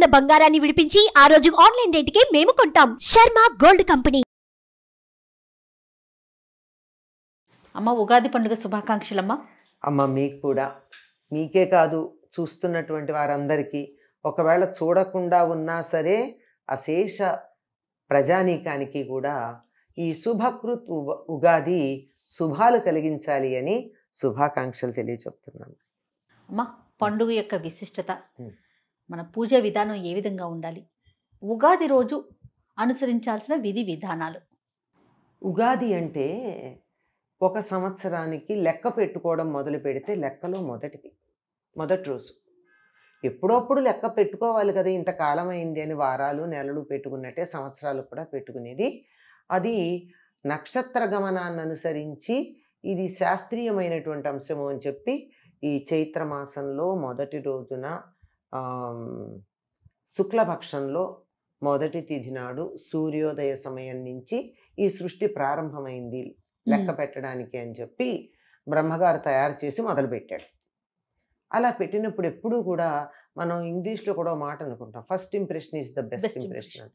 ఉన్న బంగారాన్ని విడిపించి ఆ రోజు ఆన్లైన్ రేటుకే మేము కొంటాం. Sharma gold company. అమ్మ, ఉగాది పండుగ శుభాకాంక్షలమ్మా. అమ్మ మీకు కూడా, మీకే కాదు చూస్తున్నటువంటి వారందరికీ, ఒకవేళ చూడకుండా ఉన్నా సరే అశేష ప్రజానీకానికి కూడా ఈ శుభకృత్ ఉగాది శుభాలు కలిగించాలి అని శుభాకాంక్షలు తెలియచెప్తున్నాను. అమ్మ, పండుగ యొక్క విశిష్టత, మన పూజా విధానం ఏ విధంగా ఉండాలి, ఉగాది రోజు అనుసరించాల్సిన విధి విధానాలు. ఉగాది అంటే ఒక సంవత్సరానికి లెక్క పెట్టుకోవడం మొదలు పెడితే లెక్కలో మొదటి రోజు. ఎప్పుడప్పుడు లెక్క పెట్టుకోవాలి కదా, ఇంతకాలం అయింది అని వారాలు నెలలు పెట్టుకున్నట్టే సంవత్సరాలు కూడా పెట్టుకునేది. అది నక్షత్ర గమనాన్ని అనుసరించి ఇది శాస్త్రీయమైనటువంటి అంశము అని చెప్పి ఈ చైత్రమాసంలో మొదటి రోజున శుక్లపక్షంలో మొదటి తిథి నాడు సూర్యోదయ సమయం నుంచి ఈ సృష్టి ప్రారంభమైంది లెక్క పెట్టడానికి అని చెప్పి బ్రహ్మగారు తయారు చేసి మొదలుపెట్టాడు. అలా పెట్టినప్పుడు ఎప్పుడూ కూడా మనం ఇంగ్లీష్లో కూడా మాట అనుకుంటాం, first impression is the best impression.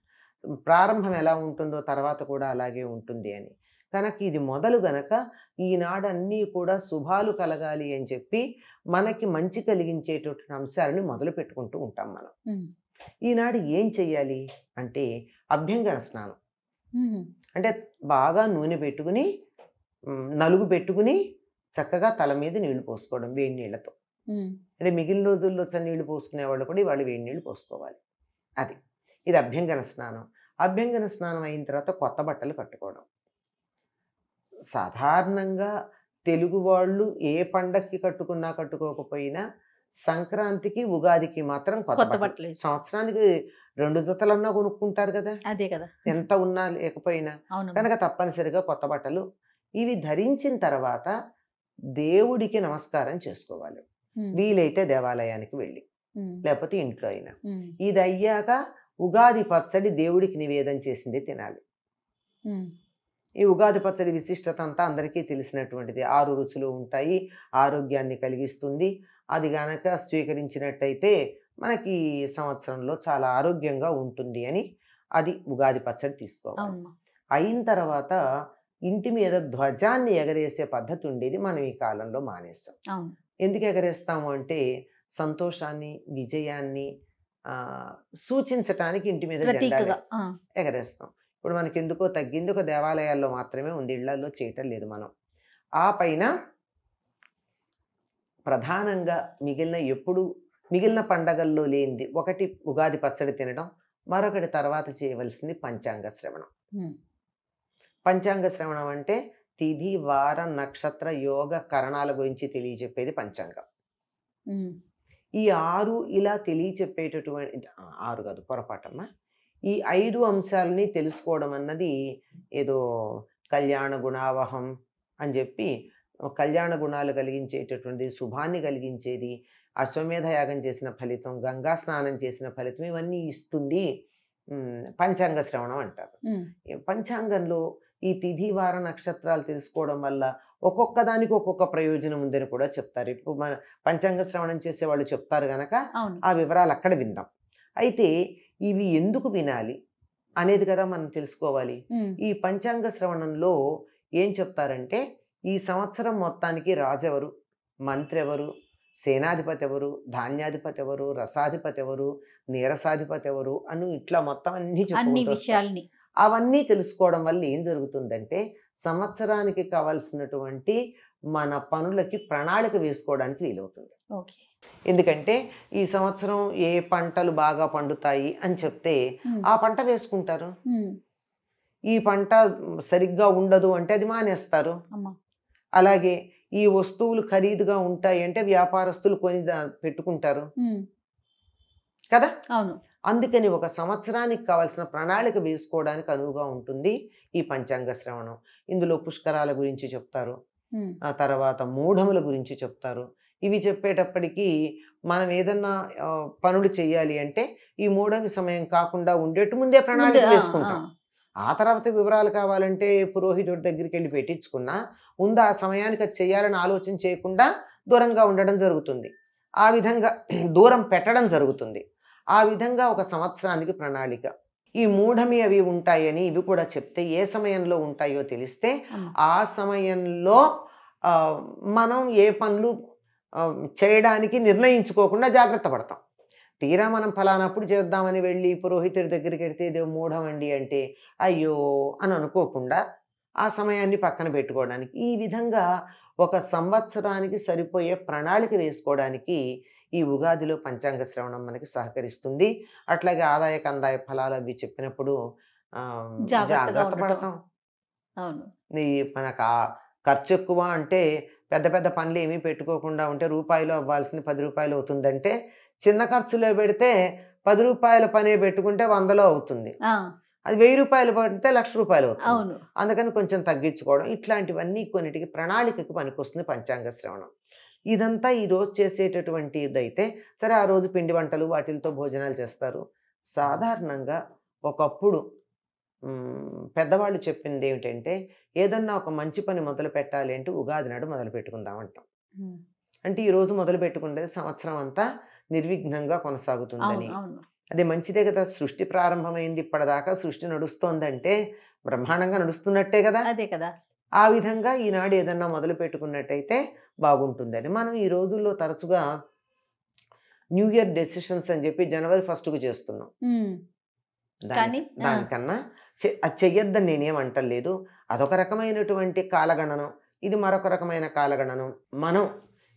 ప్రారంభం ఎలా ఉంటుందో తర్వాత కూడా అలాగే ఉంటుంది అని. కనుక ఇది మొదలు గనక ఈనాడు అన్నీ కూడా శుభాలు కలగాలి అని చెప్పి మనకి మంచి కలిగించేటటువంటి అంశాలని మొదలు పెట్టుకుంటూ ఉంటాం మనం. ఈనాడు ఏం చెయ్యాలి అంటే అభ్యంగన స్నానం. అంటే బాగా నూనె పెట్టుకుని నలుగు పెట్టుకుని చక్కగా తల మీద నీళ్లు పోసుకోవడం వేడి నీళ్లతో. అంటే మిగిలిన రోజుల్లో నీళ్లు పోసుకునే వాళ్ళు కూడా ఇవాళ వేడి నీళ్ళు పోసుకోవాలి. ఇది అభ్యంగన స్నానం. అభ్యంగన స్నానం అయిన తర్వాత కొత్త బట్టలు కట్టుకోవడం. సాధారణంగా తెలుగు వాళ్ళు ఏ పండక్కి కట్టుకున్నా కట్టుకోకపోయినా సంక్రాంతికి ఉగాదికి మాత్రం కొత్త బట్టలు. సంవత్సరానికి 2 జతలన్నా కొనుక్కుంటారు కదా, అదే కదా, ఎంత ఉన్నా లేకపోయినా. కనుక తప్పనిసరిగా కొత్త బట్టలు ఇవి ధరించిన తర్వాత దేవుడికి నమస్కారం చేసుకోవాలి. వీలైతే దేవాలయానికి వెళ్ళి, లేకపోతే ఇంట్లో అయినా. ఇది అయ్యాక ఉగాది పచ్చడి దేవుడికి నివేదన చేసింది తినాలి. ఈ ఉగాది పచ్చడి విశిష్టత అంతా అందరికీ తెలిసినటువంటిది. 6 రుచులు ఉంటాయి, ఆరోగ్యాన్ని కలిగిస్తుంది. అది గనక స్వీకరించినట్టయితే మనకి సంవత్సరంలో చాలా ఆరోగ్యంగా ఉంటుంది అని అది ఉగాది పచ్చడి తీసుకోవాలి. అయిన తర్వాత ఇంటి మీద ధ్వజాన్ని ఎగరేసే పద్ధతి ఉండేది, మనం ఈ కాలంలో మానేస్తాం. ఎందుకు ఎగరేస్తాము అంటే సంతోషాన్ని, విజయాన్ని సూచించటానికి ఇంటి మీద జెండా ఎగరేస్తాం. ఇప్పుడు మనకి ఎందుకో తగ్గింది, ఒక దేవాలయాల్లో మాత్రమే ఉంది, ఇళ్లలో చేయటం లేదు మనం. ఆ పైన ప్రధానంగా మిగిలిన పండగల్లో లేనిది ఒకటి ఉగాది పచ్చడి తినడం, మరొకటి తర్వాత చేయవలసింది పంచాంగ శ్రవణం. పంచాంగ శ్రవణం అంటే తిథి, వార, నక్షత్ర, యోగ, కరణాల గురించి తెలియచెప్పేది పంచాంగం. ఈ 6 ఇలా తెలియచెప్పేటటువంటి 6 కాదు, పొరపాటమ్మా, ఈ 5 అంశాలని తెలుసుకోవడం అన్నది ఏదో కళ్యాణ గుణావహం అని చెప్పి కళ్యాణ గుణాలు కలిగించేటటువంటి, శుభాన్ని కలిగించేది, అశ్వమేధ యాగం చేసిన ఫలితం, గంగా స్నానం చేసిన ఫలితం ఇవన్నీ ఇస్తుంది పంచాంగ శ్రవణం అంటారు. పంచాంగంలో ఈ తిథి, వార, నక్షత్రాలు తెలుసుకోవడం వల్ల ఒక్కొక్క దానికి ఒక్కొక్క ప్రయోజనం ఉందని కూడా చెప్తారు. ఇప్పుడు మన పంచాంగ శ్రవణం చేసే వాళ్ళు చెప్తారు గనక ఆ వివరాలు అక్కడ విందాం. అయితే ఇవి ఎందుకు వినాలి అనేది కదా మనం తెలుసుకోవాలి. ఈ పంచాంగ శ్రవణంలో ఏం చెప్తారంటే ఈ సంవత్సరం మొత్తానికి రాజు ఎవరు, మంత్రి ఎవరు, సేనాధిపతి ఎవరు, ధాన్యాధిపతి ఎవరు, రసాధిపతి ఎవరు, నీరసాధిపతి ఎవరు అని ఇట్లా మొత్తం అన్ని విషయాల్ని అవన్నీ తెలుసుకోవడం వల్ల ఏం జరుగుతుందంటే సంవత్సరానికి కావాల్సినటువంటి మన పనులకి ప్రణాళిక వేసుకోవడానికి వీలవుతుంది. ఎందుకంటే ఈ సంవత్సరం ఏ పంటలు బాగా పండుతాయి అని చెప్తే ఆ పంట వేసుకుంటారు. ఈ పంట సరిగ్గా ఉండదు అంటే అది మానేస్తారు. అలాగే ఈ వస్తువులు ఖరీదుగా ఉంటాయి అంటే వ్యాపారస్తులు కొని పెట్టుకుంటారు కదా. అవును. అందుకని ఒక సంవత్సరానికి కావాల్సిన ప్రణాళిక వేసుకోవడానికి అనువుగా ఉంటుంది ఈ పంచాంగ శ్రవణం. ఇందులో పుష్కరాల గురించి చెప్తారు, ఆ తర్వాత మూఢముల గురించి చెప్తారు. ఇవి చెప్పేటప్పటికీ మనం ఏదన్నా పనులు చేయాలి అంటే ఈ మూఢమి సమయం కాకుండా ఉండేట్టు ముందే ప్రణాళిక వేసుకుంటాం. ఆ తర్వాత వివరాలు కావాలంటే పురోహితుడి దగ్గరికి వెళ్ళి పెట్టించుకున్నా ముందు ఆ సమయానికి అది చేయాలని ఆలోచన చేయకుండా దూరంగా ఉండడం జరుగుతుంది. ఆ విధంగా దూరం పెట్టడం జరుగుతుంది. ఆ విధంగా ఒక సంవత్సరానికి ప్రణాళిక. ఈ మూఢమి అవి ఉంటాయని ఇవి కూడా చెప్తే ఏ సమయంలో ఉంటాయో తెలిస్తే ఆ సమయంలో మనం ఏ పనులు చేయడానికి నిర్ణయించుకోకుండా జాగ్రత్త పడతాం. తీరా మనం ఫలానప్పుడు చేద్దామని వెళ్ళి పురోహితుడి దగ్గరికి వెళ్తే ఇదే మూఢం అండి అంటే అయ్యో అని అనుకోకుండా ఆ సమయాన్ని పక్కన పెట్టుకోవడానికి, ఈ విధంగా ఒక సంవత్సరానికి సరిపోయే ప్రణాళిక వేసుకోవడానికి ఈ ఉగాదిలో పంచాంగ శ్రవణం మనకి సహకరిస్తుంది. అట్లాగే ఆదాయ కందాయ ఫలాలు అవి చెప్పినప్పుడు జాగ్రత్త పడతాం. మనకు ఖర్చు ఎక్కువ అంటే పెద్ద పెద్ద పనులు ఏమీ పెట్టుకోకుండా ఉంటే రూపాయలు అవ్వాల్సింది 10 రూపాయలు అవుతుందంటే చిన్న ఖర్చులో పెడితే 10 రూపాయల పనే పెట్టుకుంటే 100లో అవుతుంది. అది 1000 రూపాయలు పడితే 1,00,000 రూపాయలు అవుతుంది. అందుకని కొంచెం తగ్గించుకోవడం, ఇట్లాంటివన్నీ కొన్నిటికి ప్రణాళికకు పనికొస్తుంది పంచాంగ శ్రవణం. ఇదంతా ఈరోజు చేసేటటువంటిదైతే సరే, ఆ రోజు పిండి వంటలు వాటితో భోజనాలు చేస్తారు. సాధారణంగా ఒకప్పుడు పెద్దవాళ్ళు చెప్పింది ఏమిటంటే ఏదన్నా ఒక మంచి పని మొదలు పెట్టాలి అంటే ఉగాది నాడు మొదలు పెట్టుకుందామంటాం. అంటే ఈరోజు మొదలు పెట్టుకుంటే సంవత్సరం అంతా నిర్విఘ్నంగా కొనసాగుతుందని. అదే మంచిదే కదా, సృష్టి ప్రారంభమైంది ఇప్పటిదాకా సృష్టి నడుస్తోందంటే బ్రహ్మాండంగా నడుస్తున్నట్టే కదా. అదే కదా. ఆ విధంగా ఈనాడు ఏదన్నా మొదలు పెట్టుకున్నట్టయితే బాగుంటుందని మనం ఈ రోజుల్లో తరచుగా న్యూ ఇయర్ డెసిషన్స్ అని చెప్పి జనవరి 1కు చేస్తున్నాం. దానికన్నా అది చెయ్యొద్దని నేనేమంటలేదు. అదొక రకమైనటువంటి కాలగణనం, ఇది మరొక రకమైన కాలగణనం. మనం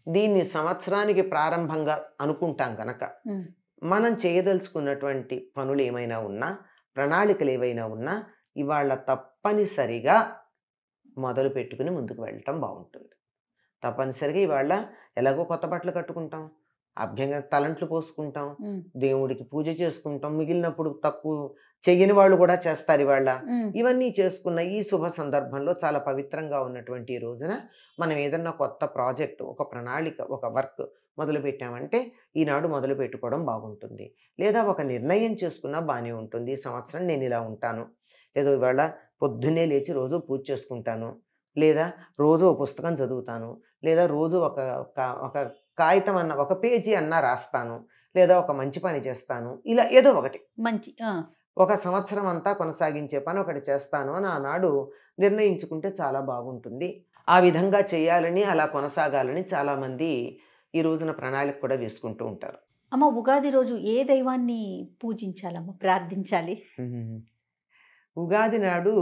దీన్ని సంవత్సరానికి ప్రారంభంగా అనుకుంటాం కనుక మనం చేయదలుచుకున్నటువంటి పనులు ఏమైనా ఉన్నా, ప్రణాళికలు ఏవైనా ఉన్నా ఇవాళ తప్పనిసరిగా మొదలు పెట్టుకుని ముందుకు వెళ్ళటం బాగుంటుంది. తప్పనిసరిగా ఇవాళ ఎలాగో కొత్త బట్టలు కట్టుకుంటాం, అభ్యంగా తలంట్లు పోసుకుంటాం, దేవుడికి పూజ చేసుకుంటాం, మిగిలినప్పుడు తక్కువ చెయ్యని వాళ్ళు కూడా చేస్తారు ఇవాళ. ఇవన్నీ చేసుకున్న ఈ శుభ సందర్భంలో చాలా పవిత్రంగా ఉన్నటువంటి ఈ రోజున మనం ఏదన్నా కొత్త ప్రాజెక్ట్, ఒక ప్రణాళిక, ఒక వర్క్ మొదలు పెట్టామంటే ఈనాడు మొదలు పెట్టుకోవడం బాగుంటుంది. లేదా ఒక నిర్ణయం చేసుకున్నా బాగానే ఉంటుంది. ఈ సంవత్సరం నేను ఇలా ఉంటాను, లేదా ఇవాళ పొద్దున్నే లేచి రోజు పూజ చేసుకుంటాను, లేదా రోజు ఒక పుస్తకం చదువుతాను, లేదా రోజు ఒక కాగితం అన్న ఒక పేజీ అన్నా రాస్తాను, లేదా ఒక మంచి పని చేస్తాను, ఇలా ఏదో ఒకటి మంచి ఒక సంవత్సరం అంతా కొనసాగించే పని ఒకటి చేస్తాను అని ఆనాడు నిర్ణయించుకుంటే చాలా బాగుంటుంది. ఆ విధంగా చేయాలని, అలా కొనసాగాలని చాలామంది ఈ రోజున ప్రణాళిక కూడా వేసుకుంటూ ఉంటారు. అమ్మ, ఉగాది రోజు ఏ దైవాన్ని పూజించాలమ్మ, ప్రార్థించాలి? ఉగాది నాడు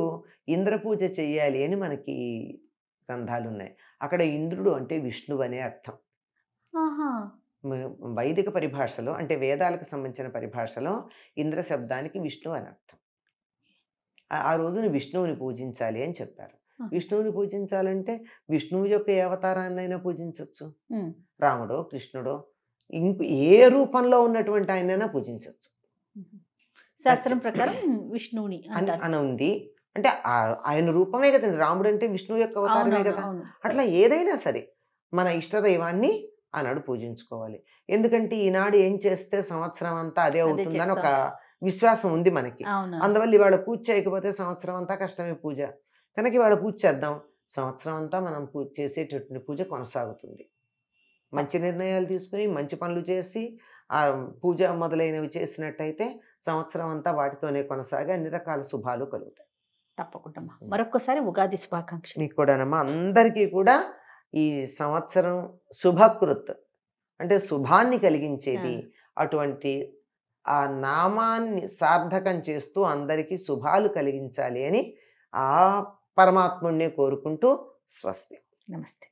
ఇంద్ర పూజ చెయ్యాలి అని మనకి గ్రంథాలు ఉన్నాయి. అక్కడ ఇంద్రుడు అంటే విష్ణువు అనే అర్థం. వైదిక పరిభాషలో అంటే వేదాలకు సంబంధించిన పరిభాషలో ఇంద్ర శబ్దానికి విష్ణువు అని అర్థం. ఆ రోజున విష్ణువుని పూజించాలి అని చెప్పారు. విష్ణువుని పూజించాలంటే విష్ణువు యొక్క ఏ అవతారాన్నైనా పూజించవచ్చు. రాముడో కృష్ణుడో ఏ రూపంలో ఉన్నటువంటి ఆయనైనా పూజించవచ్చు. శాస్త్రం ప్రకారం విష్ణువుని అని ఉంది. అంటే ఆయన రూపమే కదండి, రాముడు అంటే విష్ణువు యొక్క అవతారమే కదా. అట్లా ఏదైనా సరే మన ఇష్టదైవాన్ని ఆనాడు పూజించుకోవాలి. ఎందుకంటే ఈనాడు ఏం చేస్తే సంవత్సరం అంతా అదే అవుతుందని ఒక విశ్వాసం ఉంది మనకి. అందువల్ల ఇవాళ పూజ చేయకపోతే సంవత్సరం అంతా కష్టమే పూజ. కనుక ఇవాళ పూజ చేద్దాం, సంవత్సరం అంతా మనం చేసేటటువంటి పూజ కొనసాగుతుంది. మంచి నిర్ణయాలు తీసుకుని మంచి పనులు చేసి ఆ పూజ మొదలైనవి చేసినట్టయితే సంవత్సరం అంతా వాటితోనే కొనసాగి అన్ని రకాల శుభాలు కలుగుతాయి. తప్పకుండా. మరొకసారి ఉగాది శుభాకాంక్షలు మీకు కూడానమ్మా. అందరికీ కూడా ఈ సంవత్సరం శుభకృత్ అంటే శుభాన్ని కలిగించేది, అటువంటి ఆ నామాన్ని సార్థకం చేస్తూ అందరికీ శుభాలు కలిగించాలి అని ఆ పరమాత్ముడిని కోరుకుంటూ స్వస్తి. నమస్తే.